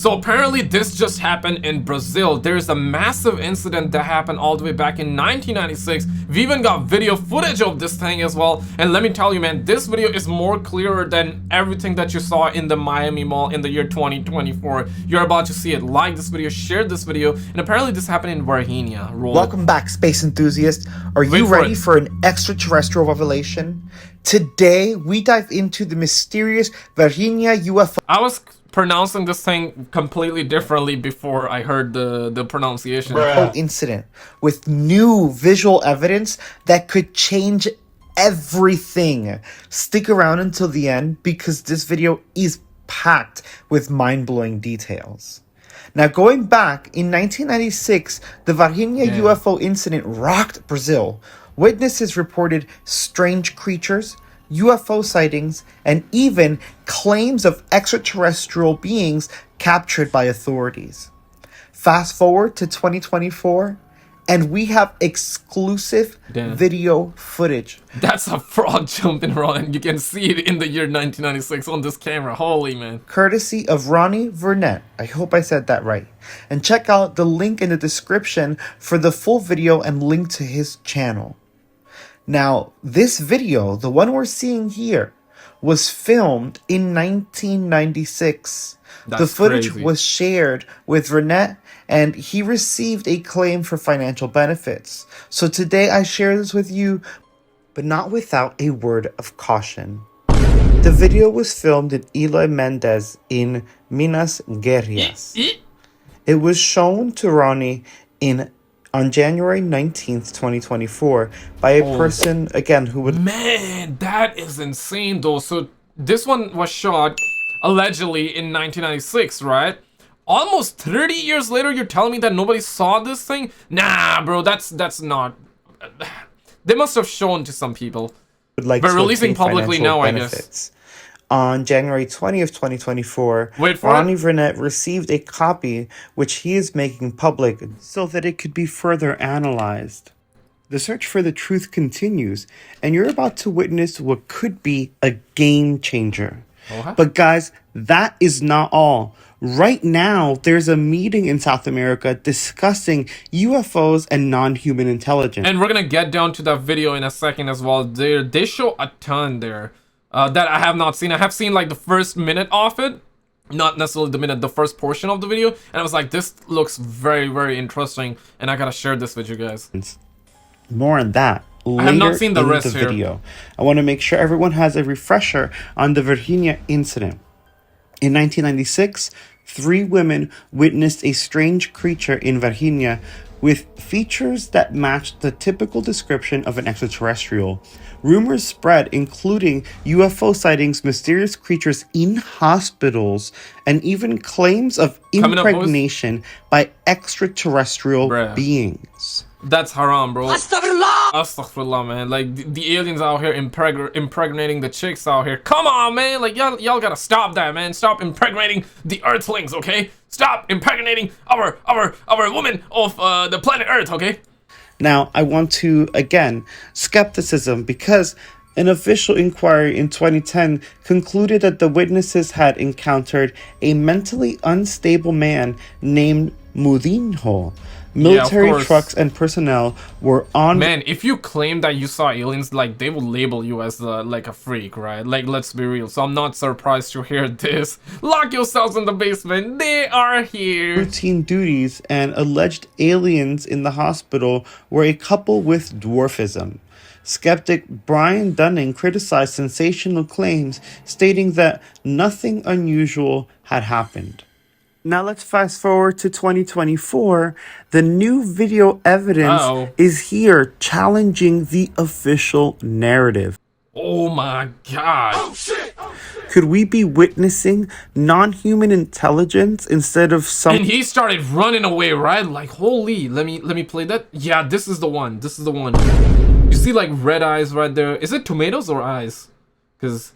So apparently this just happened in Brazil. There's a massive incident that happened all the way back in 1996. We even got video footage of this thing as well. And let me tell you, man, this video is more clearer than everything that you saw in the Miami Mall in the year 2024. You're about to see it. Like this video, share this video. And apparently this happened in Virginia. Welcome back, space enthusiasts. Are you ready for an extraterrestrial revelation? Today, we dive into the mysterious Virginia UFO. I was pronouncing this thing completely differently before I heard the pronunciation. Incident with new visual evidence that could change everything. Stick around until the end because this video is packed with mind-blowing details. Now, going back in 1996, the Virginia UFO incident rocked Brazil. Witnesses reported strange creatures, UFO sightings, and even claims of extraterrestrial beings captured by authorities. Fast forward to 2024, and we have exclusive video footage. That's a frog jumping around, and you can see it in the year 1996 on this camera. Holy man. Courtesy of Ronnie Vernet. I hope I said that right. And check out the link in the description for the full video and link to his channel. Now, this video, the one we're seeing here, was filmed in 1996. The footage was shared with Vernet, and he received a claim for financial benefits. So today I share this with you, but not without a word of caution. The video was filmed in Eloy Mendez in Minas Gerais. It was shown to Ronnie on January 19th, 2024 by a person, again, who would... Man, that is insane though. So this one was shot allegedly in 1996, right? Almost 30 years later, you're telling me that nobody saw this thing? Nah, bro, that's not... They must have shown to some people. Would like but to releasing publicly now, benefits. I guess. On January 20th, 2024, Ronnie Vernet received a copy which he is making public so that it could be further analyzed. The search for the truth continues, and you're about to witness what could be a game changer. But guys, that is not all. Right now, there's a meeting in South America discussing UFOs and non-human intelligence. And we're gonna get down to that video in a second as well. They show a ton there. That I have not seen. I have seen like the first minute of it, not necessarily the first portion of the video, and I was like, this looks very, very interesting, and I gotta share this with you guys. More on that later. I have not seen the rest of the video. I want to make sure everyone has a refresher on the Virginia incident. In 1996, 3 women witnessed a strange creature in Virginia with features that matched the typical description of an extraterrestrial. Rumors spread, including UFO sightings, mysterious creatures in hospitals, and even claims of impregnation by extraterrestrial beings. That's haram, bro. Astaghfirullah! Astaghfirullah, man. Like, the aliens out here impregnating the chicks out here. Come on, man. Like, y'all gotta stop that, man. Stop impregnating the Earthlings, okay? Stop impregnating our women of the planet Earth, okay? Now, I want to, again, skepticism, because an official inquiry in 2010 concluded that the witnesses had encountered a mentally unstable man named Mudinho. Military trucks and personnel were on... Man, if you claim that you saw aliens, like, they will label you as, like, a freak, right? Like, let's be real. So I'm not surprised to hear this. Lock yourselves in the basement. They are here. Routine duties and alleged aliens in the hospital were a couple with dwarfism. Skeptic Brian Dunning criticized sensational claims, stating that nothing unusual had happened. Now let's fast forward to 2024. The new video evidence is here challenging the official narrative. Oh my god. Oh, shit. Could we be witnessing non-human intelligence instead of some... And he started running away, right? Like, holy, let me play that. Yeah, this is the one. This is the one. You see like red eyes right there. Is it tomatoes or eyes? Because...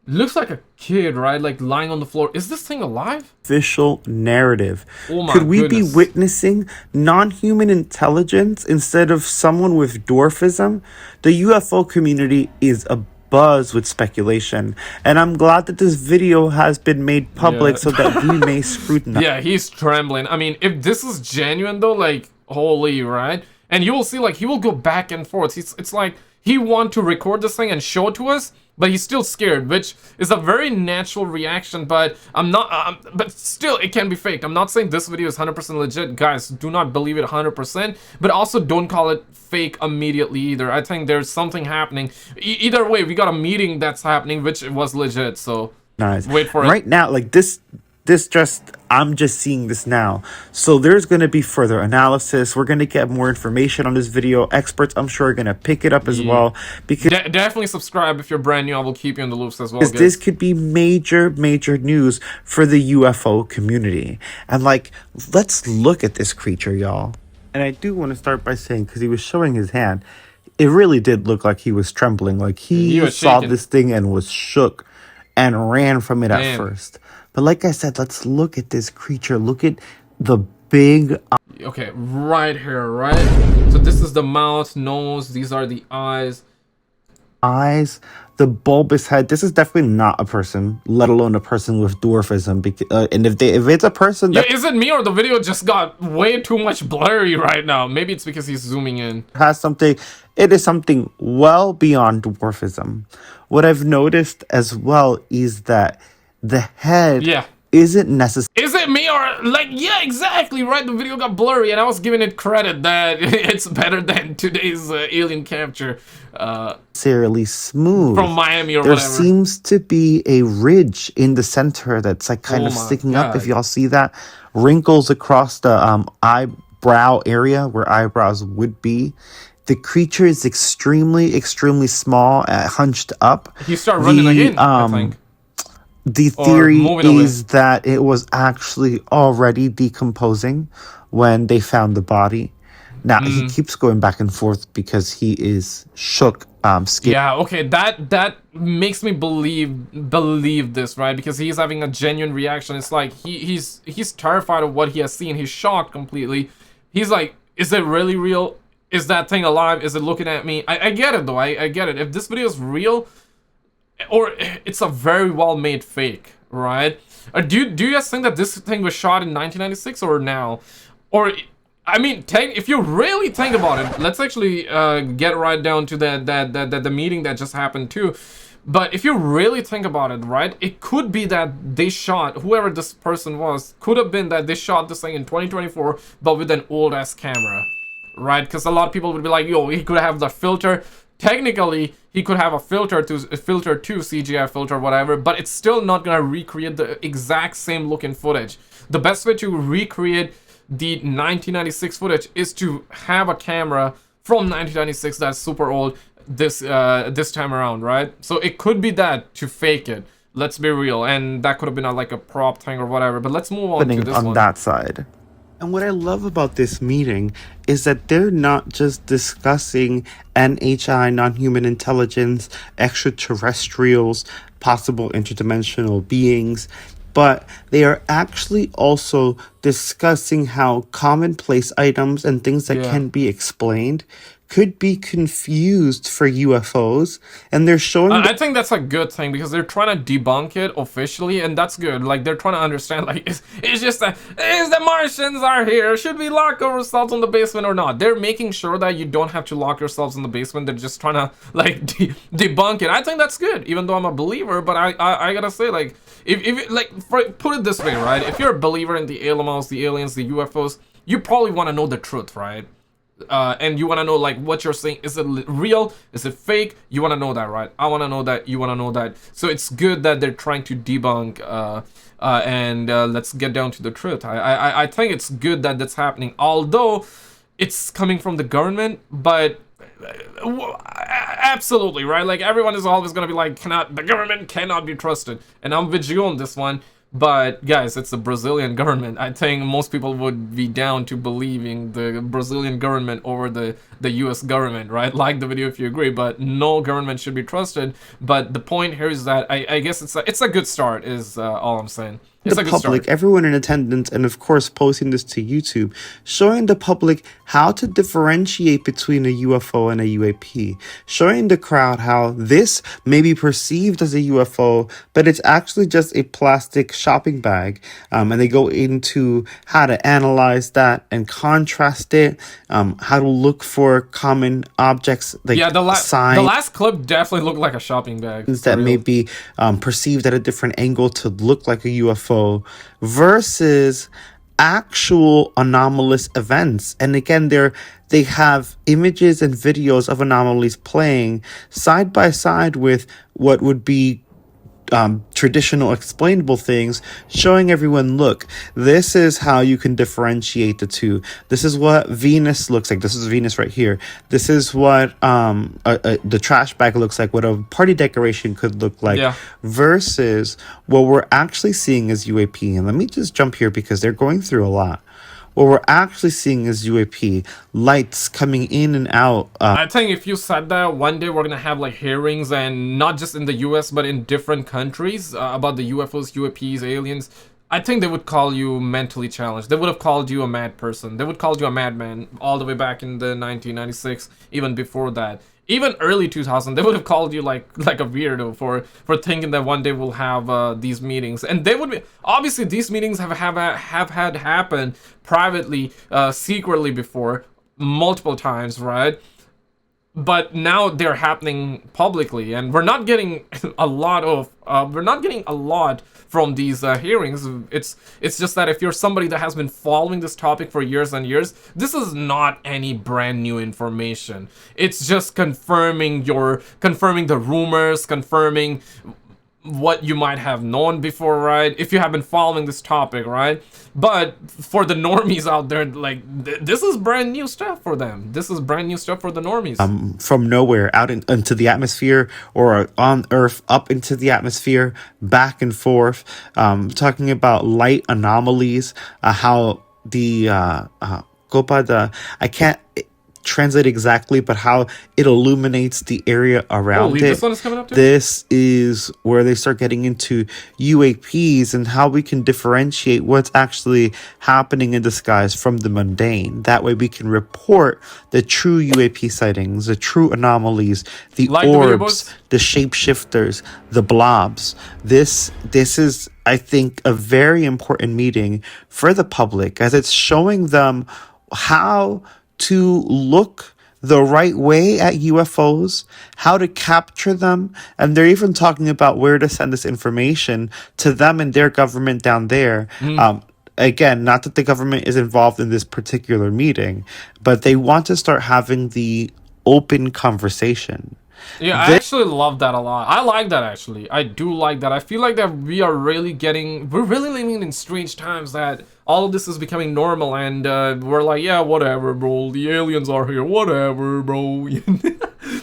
looks like a kid, right? Like lying on the floor. Is this thing alive? Official narrative. Oh my Could we goodness. be witnessing non-human intelligence instead of someone with dwarfism? The UFO community is abuzz with speculation, and I'm glad that this video has been made public so that we may scrutinize. Yeah, he's trembling. I mean, if this is genuine though, like, holy, right? And you will see, like, he will go back and forth. It's like he want to record this thing and show it to us, but he's still scared, which is a very natural reaction. But I'm not, but still, it can be faked. I'm not saying this video is 100% legit. Guys, do not believe it 100%, but also don't call it fake immediately either. I think there's something happening. Either way, we got a meeting that's happening, which was legit, so nice. Wait for it. Right now, like I'm just seeing this now. So there's going to be further analysis. We're going to get more information on this video. Experts, I'm sure, are going to pick it up as well. Because definitely subscribe if you're brand new. I will keep you in the loops as well. Guys. This could be major news for the UFO community. And like, let's look at this creature, y'all. And I do want to start by saying, because he was showing his hand, it really did look like he was trembling. Like he saw this thing and was shook and ran from it at first. But like I said, let's look at this creature. Look at the big... Okay, right here, right? So this is the mouth, nose. These are the eyes. The bulbous head. This is definitely not a person, let alone a person with dwarfism. And if it's a person... Yeah, is it me or the video just got way too much blurry right now? Maybe it's because he's zooming in. It is something well beyond dwarfism. What I've noticed as well is that the head isn't necessary. Is it me or like, yeah, exactly, right? The video got blurry and I was giving it credit that it's better than today's alien capture. Necessarily smooth. From Miami or there whatever. There seems to be a ridge in the center that's like kind of sticking up, if y'all see that. Wrinkles across the eyebrow area where eyebrows would be. The creature is extremely small, hunched up. He started running again, I think. The theory is that it was actually already decomposing when they found the body. Now, he keeps going back and forth because he is shook, scared. Yeah, okay, that makes me believe this, right? Because he's having a genuine reaction. It's like he's terrified of what he has seen. He's shocked completely. He's like, is it really real? Is that thing alive? Is it looking at me? I get it, though. I get it. If this video is real... or it's a very well-made fake, right? Do you guys think that this thing was shot in 1996 or now? Or, I mean, if you really think about it, let's actually get right down to the meeting that just happened too. But if you really think about it, right, it could be that they shot, whoever this person was, could have been that they shot this thing in 2024, but with an old-ass camera, right? Because a lot of people would be like, yo, he could have the filter. Technically, he could have a filter to CGI filter, whatever, but it's still not gonna recreate the exact same looking footage. The best way to recreate the 1996 footage is to have a camera from 1996 that's super old this time around, right? So it could be that to fake it. Let's be real, and that could have been like a prop thing or whatever. But let's move on to this one. On that side. And what I love about this meeting is that they're not just discussing NHI, non-human intelligence, extraterrestrials, possible interdimensional beings, but they are actually also discussing how commonplace items and things that can be explained could be confused for UFOs, and they're showing... I think that's a good thing, because they're trying to debunk it officially, and that's good. Like, they're trying to understand, like, it's just that, the Martians are here, should we lock ourselves in the basement or not? They're making sure that you don't have to lock yourselves in the basement. They're just trying to, like, debunk it. I think that's good, even though I'm a believer, but I gotta say, like, if like, put it this way, right? If you're a believer in the animals, the aliens, the UFOs, you probably want to know the truth, right? And you want to know, like, what you're saying, is it real, is it fake? You want to know that, right? I want to know that, you want to know that. So it's good that they're trying to debunk, and let's get down to the truth. I think it's good that that's happening, although it's coming from the government, but absolutely, right? Like, everyone is always going to be like, the government cannot be trusted, and I'm with you on this one. But guys, it's the Brazilian government. I think most people would be down to believing the Brazilian government over the US government, right? Like the video if you agree, but no government should be trusted. But the point here is that I guess it's a good start, is all I'm saying. It's the a good public, start. everyone in attendance, and of course posting this to YouTube, showing the public how to differentiate between a UFO and a UAP, showing the crowd how this may be perceived as a UFO, but it's actually just a plastic shopping bag. And they go into how to analyze that and contrast it, how to look for common objects like Yeah, the signs last clip definitely looked like a shopping bag. that may be perceived at a different angle to look like a UFO versus actual anomalous events. And again, they have images and videos of anomalies playing side by side with what would be traditional explainable things, showing everyone, look, this is how you can differentiate the two. This is what Venus looks like. This is Venus right here. This is what the trash bag looks like, what a party decoration could look like, versus what we're actually seeing as UAP. And let me just jump here because they're going through a lot. What we're actually seeing is UAP, lights coming in and out. I think if you said that one day we're gonna have like hearings, and not just in the US but in different countries, about the UFOs, UAPs, aliens, I think they would call you mentally challenged. They would have called you a mad person. They would call you a madman all the way back in the 1996, even before that. Even early 2000, they would have called you like a weirdo for thinking that one day we'll have these meetings. And they would be, obviously these meetings have had happen privately, secretly before, multiple times, right? But now they're happening publicly, and we're not getting a lot from these hearings. It's just that if you're somebody that has been following this topic for years and years, this is not any brand new information. It's just confirming the rumors, confirming what you might have known before, right? If you have been following this topic, right? But for the normies out there, like, this is brand new stuff for them. This is brand new stuff for the normies. From nowhere out into the atmosphere, or on Earth up into the atmosphere, back and forth, talking about light anomalies, how the go by the, I can't translate exactly, but how it illuminates the area around it. This one is coming up too? This is where they start getting into UAPs and how we can differentiate what's actually happening in the skies from the mundane. That way we can report the true UAP sightings, the true anomalies, the orbs, the shapeshifters, the blobs. This is, I think, a very important meeting for the public, as it's showing them how to look the right way at UFOs, how to capture them, and they're even talking about where to send this information to them and their government down there. Again, not that the government is involved in this particular meeting, but they want to start having the open conversation. Yeah, I actually love that a lot. I like that, actually. I do like that. I feel like that we're really living in strange times, that all of this is becoming normal, and we're like, yeah, whatever, bro. The aliens are here, whatever, bro.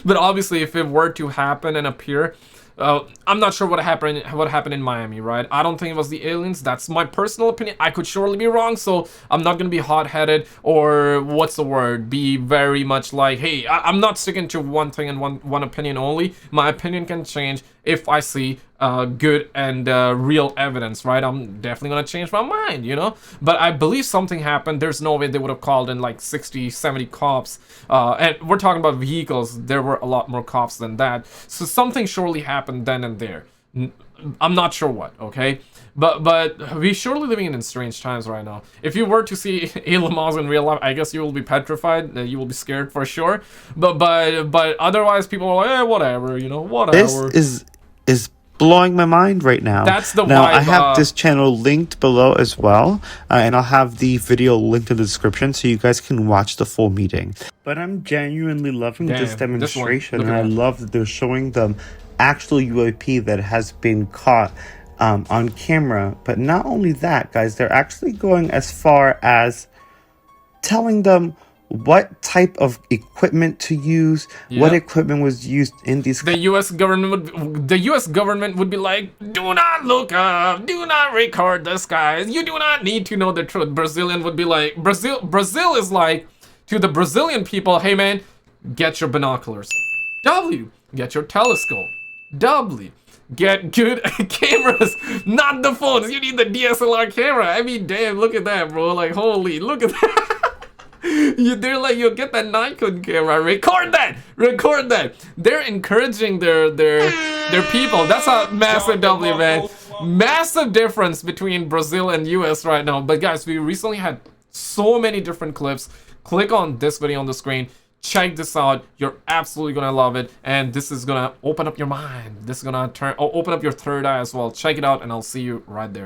But obviously, if it were to happen and appear, I'm not sure what happened in Miami, right? I don't think it was the aliens. That's my personal opinion. I could surely be wrong, so I'm not gonna be hot-headed, or what's the word? Be very much like, hey, I'm not sticking to one thing and one opinion only. My opinion can change if I see good and real evidence, right? I'm definitely gonna change my mind, you know? But I believe something happened. There's no way they would have called in like 60, 70 cops. And we're talking about vehicles. There were a lot more cops than that. So something surely happened then and there. I'm not sure what, okay? But we're surely living in strange times right now. If you were to see Elon Musk in real life, I guess you will be petrified. You will be scared for sure. But otherwise, people are like, eh, whatever, you know, whatever. This is blowing my mind right now. That's the now vibe, I have this channel linked below as well, and I'll have the video linked in the description so you guys can watch the full meeting. But I'm genuinely loving this demonstration, and I love that they're showing them actual UAP that has been caught on camera. But not only that, guys, they're actually going as far as telling them what type of equipment to use, what equipment was used in these. The U.S. government would be like, do not look up, do not record the skies, you do not need to know the truth. Brazilian would be like, Brazil is like, to the Brazilian people, hey man, get your binoculars. W, get your telescope. W, get good cameras, not the phones. You need the DSLR camera. I mean, damn, look at that, bro. Like, holy, look at that. They're like, yo, get that Nikon camera, record that. They're encouraging their people. That's a massive W, man. Massive difference between Brazil and US right now. But guys, we recently had so many different clips. Click on this video on the screen. Check this out. You're absolutely gonna love it, and this is gonna open up your mind. This is gonna open up your third eye as well. Check it out, and I'll see you right there.